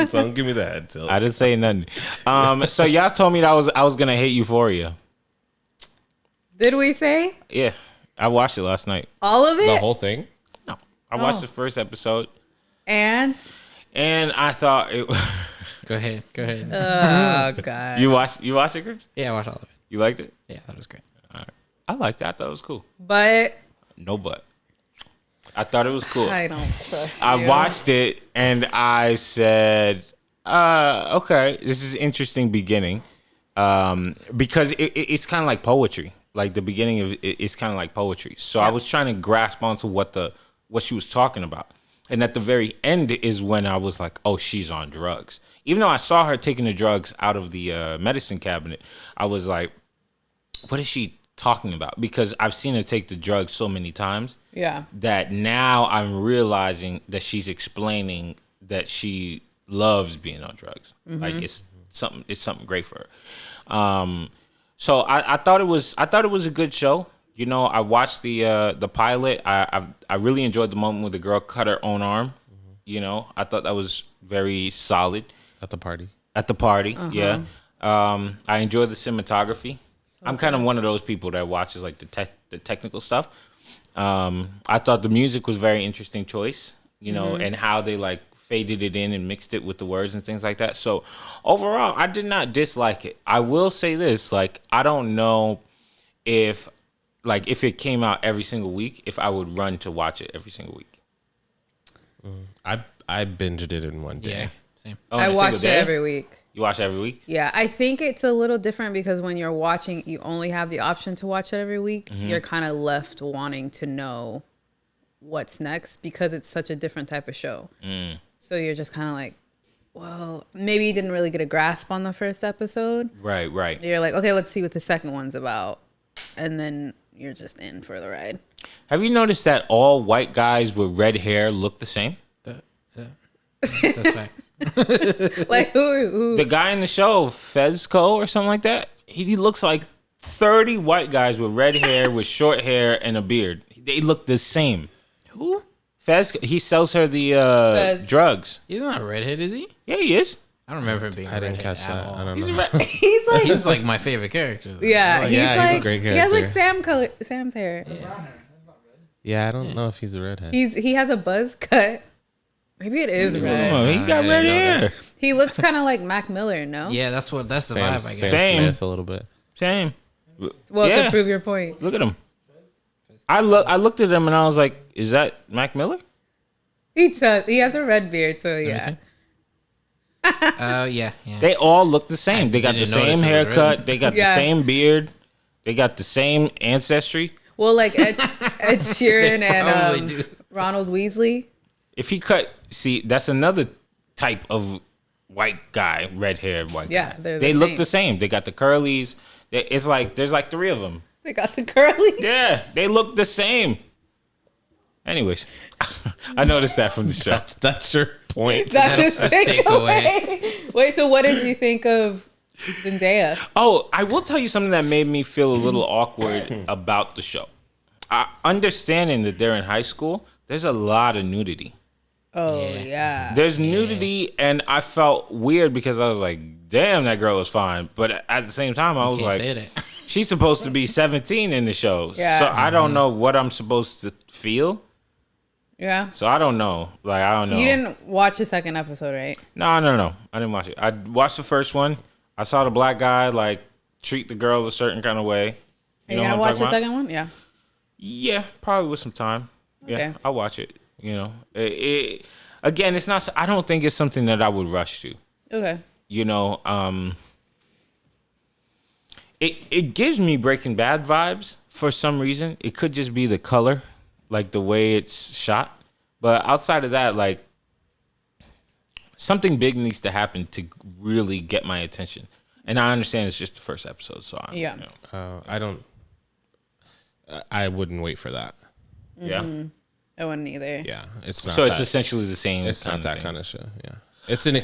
Don't give me the head tilt. I didn't say nothing. So y'all told me that I was gonna hate Euphoria. Did we say Yeah, I watched it last night. all of it? The whole thing? No, I watched the first episode, And I thought it. Go ahead. oh god, You watched it, Chris? Yeah, I watched all of it. You liked it? Yeah, that was great. All right. I liked it. I thought it was cool. but No, but I thought it was cool. I don't trust I you. watched it and I said, okay, this is an interesting beginning. Because it's kind of like poetry. Like the beginning of it's kind of like poetry. So I was trying to grasp onto what she was talking about. And at the very end is when I was like, oh, she's on drugs. Even though I saw her taking the drugs out of the medicine cabinet, I was like, what is she talking about? Because I've seen her take the drugs so many times. Yeah. That now I'm realizing that she's explaining that she loves being on drugs. Mm-hmm. Like it's something great for her. So I thought it was a good show. You know, I watched the pilot. I really enjoyed the moment where the girl cut her own arm. Mm-hmm. You know, I thought that was very solid. At the party. Yeah. I enjoyed the cinematography. I'm kind of one of those people that watches like the technical stuff. I thought the music was very interesting choice, you know, and how they like faded it in and mixed it with the words and things like that. So overall, I did not dislike it. I will say this, like, I don't know if it came out every single week, if I would run to watch it every single week. I binged it in one day. Yeah, same. Oh, I in a watched single it day? every week. You watch it every week? Yeah, I think it's a little different because when you're watching, you only have the option to watch it every week. You're kind of left wanting to know what's next because it's such a different type of show. So you're just kind of like, well, maybe you didn't really get a grasp on the first episode. Right. You're like, okay, let's see what the second one's about. And then you're just in for the ride. Have you noticed that all white guys with red hair look the same? That's facts. Like who? The guy in the show, Fezco or something like that, he looks like 30 white guys with red hair, with short hair, and a beard. They look the same. Who? Fezco, he sells her the Fez. drugs. He's not a redhead, is he? Yeah, he is. I don't remember him being. I didn't catch that. I don't know. He's like, He's like my favorite character. Though. yeah, he's yeah, he's a like, great he has like character. Sam's hair. Yeah, I don't know if he's a redhead. He has a buzz cut. Maybe it is red. Oh, he got red hair. He looks kind of like Mac Miller, no? Yeah, that's the vibe. I Sam guess. Same. Smith a little bit. Same. Well, Yeah. to prove your point. Look at him. I looked at him and I was like, is that Mac Miller? He has a red beard, so Let me yeah. see. Yeah. They all look the same. They got the didn't notice same it was red. haircut. They got Yeah. the same beard. They got the same ancestry. Well, like Ed Sheeran probably and do. Ronald Weasley. If he cut, see, that's another type of white guy, red haired white Yeah, guy. they're the They look same. the same. They got the curlies. It's like there's like 3 of them. They got the curly. Yeah, they look the same. Anyways, I noticed that from the show. That's your point. That's That's his a takeaway. Wait, so what did you think of Zendaya? Oh, I will tell you something that made me feel a little awkward about the show. Understanding that they're in high school, there's a lot of nudity. Oh yeah. There's nudity, and I felt weird because I was like, damn, that girl is fine. But at the same time, I was Can't say like, that. she's supposed to be 17 in the show. Yeah. So I don't know what I'm supposed to feel. Yeah. So I don't know. Like, I don't know. You didn't watch the second episode, right? No. I didn't watch it. I watched the first one. I saw the black guy, like, treat the girl a certain kind of way. Are you know gonna what watch I'm the talking about? second one? Yeah. Yeah, probably with some time. Yeah, Okay. I'll watch it. You know, again, it's not. I don't think it's something that I would rush to. Okay. You know, it gives me Breaking Bad vibes for some reason. It could just be the color, like the way it's shot. But outside of that, like, something big needs to happen to really get my attention. And I understand it's just the first episode, so Yeah. you know. I wouldn't wait for that. Yeah. I wouldn't either. Yeah, it's not. So it's that, essentially the same. it's not that kind of show. Yeah, it's an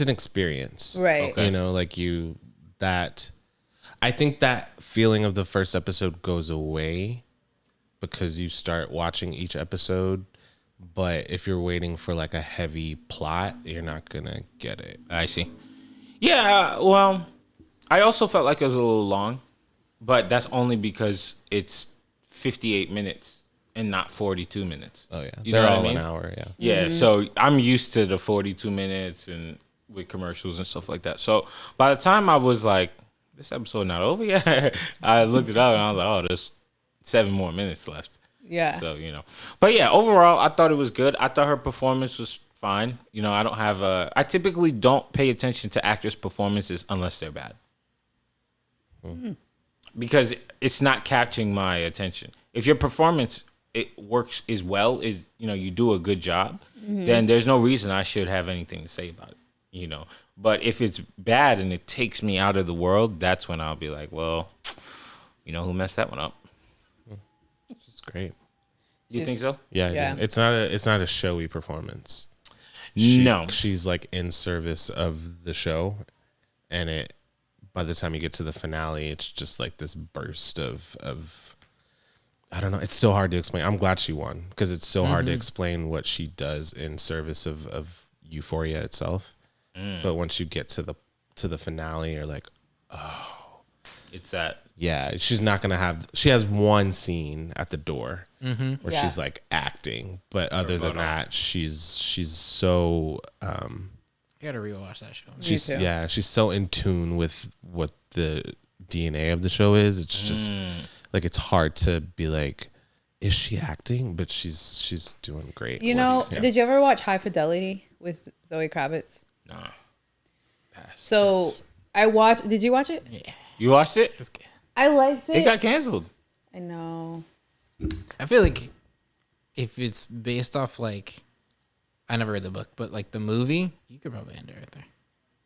experience. Right. Okay. You know, like I think that feeling of the first episode goes away because you start watching each episode But if you're waiting for like a heavy plot, you're not gonna get it. I see. Yeah, well, I also felt like it was a little long, but that's only because it's 58 minutes and not 42 minutes. Oh yeah, You they're know what I all mean? an hour. Yeah. Yeah, so I'm used to the 42 minutes and with commercials and stuff like that. So by the time I was like, this episode not over yet, I looked it up and I was like, oh, there's 7 more minutes left. Yeah. So, but yeah, overall, I thought it was good. I thought her performance was fine. I don't have I typically don't pay attention to actors' performances unless they're bad. Because it's not catching my attention. If your performance is well, you do a good job, then there's no reason I should have anything to say about it, But if it's bad and it takes me out of the world, that's when I'll be like, well, who messed that one up? It's great. You think so? Yeah, I Yeah. do. It's not a showy performance. No. She's like in service of the show, and by the time you get to the finale, it's just like this burst of I don't know. It's so hard to explain. I'm glad she won because it's so hard to explain what she does in service of Euphoria itself. But once you get to the finale, you're like, oh, It's that. yeah, she's not gonna have. She has one scene at the door where Yeah. she's like acting, but other than that, she's so I gotta rewatch that show. she's too. she's so in tune with what the DNA of the show is. It's just like it's hard to be like, is she acting? But she's doing great. Yeah. Did you ever watch High Fidelity with Zoe Kravitz? No. So I watched. Did you watch it? Yeah, You watched it? it was good. I liked it. It got canceled. I know. I feel like if it's based off like, I never read the book, but like the movie, you could probably end it right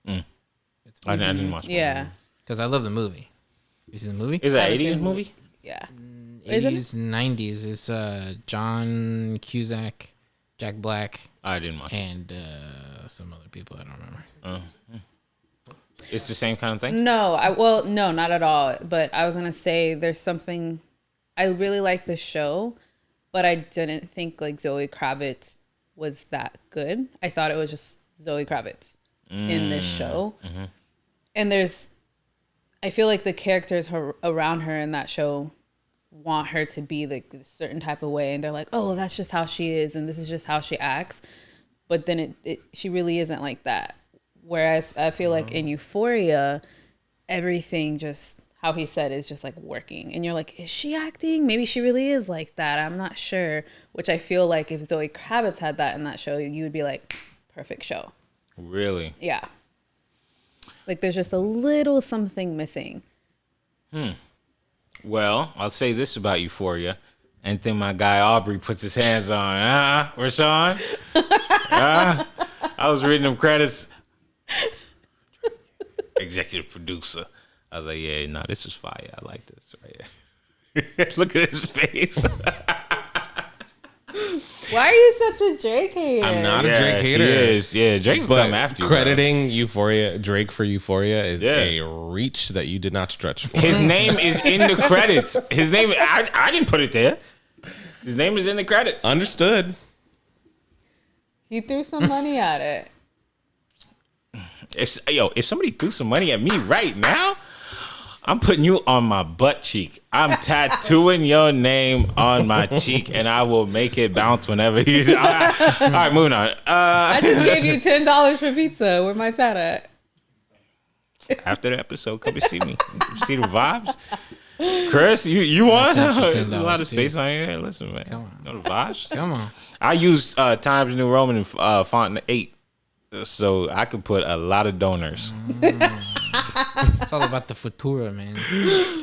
there. It's I didn't watch it. Yeah. because I love the movie. You see the movie? Is that Haven't 80s seen it. movie? Yeah. Isn't it? 80s, 90s. It's John Cusack, Jack Black, I didn't watch it. and some other people I don't remember. It's the same kind of thing? No, no, not at all. But I was gonna say there's something. I really like the show, but I didn't think like Zoe Kravitz was that good. I thought it was just Zoe Kravitz in this show, and I feel like the characters around her in that show want her to be like a certain type of way, and they're like, oh, that's just how she is, and this is just how she acts. But then she really isn't like that. Whereas I feel like in Euphoria, everything just, how he said, is just like working. And you're like, is she acting? Maybe she really is like that. I'm not sure. Which I feel like if Zoe Kravitz had that in that show, you would be like, perfect show. Really? Yeah. Like there's just a little something missing. Well, I'll say this about Euphoria. Anything my guy Aubrey puts his hands on, Rashawn? I was reading them credits. Executive producer. I was like, yeah, no, this is fire. I like this right here. Look at his face. Why are you such a Drake hater? I'm not a Drake hater. He is. Yeah, Drake will But come after you. crediting Drake for Euphoria is Yeah. a reach that you did not stretch for. His name is in the credits. His name, I didn't put it there. His name is in the credits. Understood. He threw some money at it. If somebody threw some money at me right now, I'm putting you on my butt cheek. I'm tattooing your name on my cheek, and I will make it bounce whenever you. All right, moving on. I just gave you $10 for pizza. Where my tat at? After the episode, come and see me. See the vibes. Chris, you want? sent you There's a lot of $10 space on here. Listen, man. Come on. Know the vibes? Come on. I use Times New Roman and font 8, so I could put a lot of donors. It's all about the futura, man.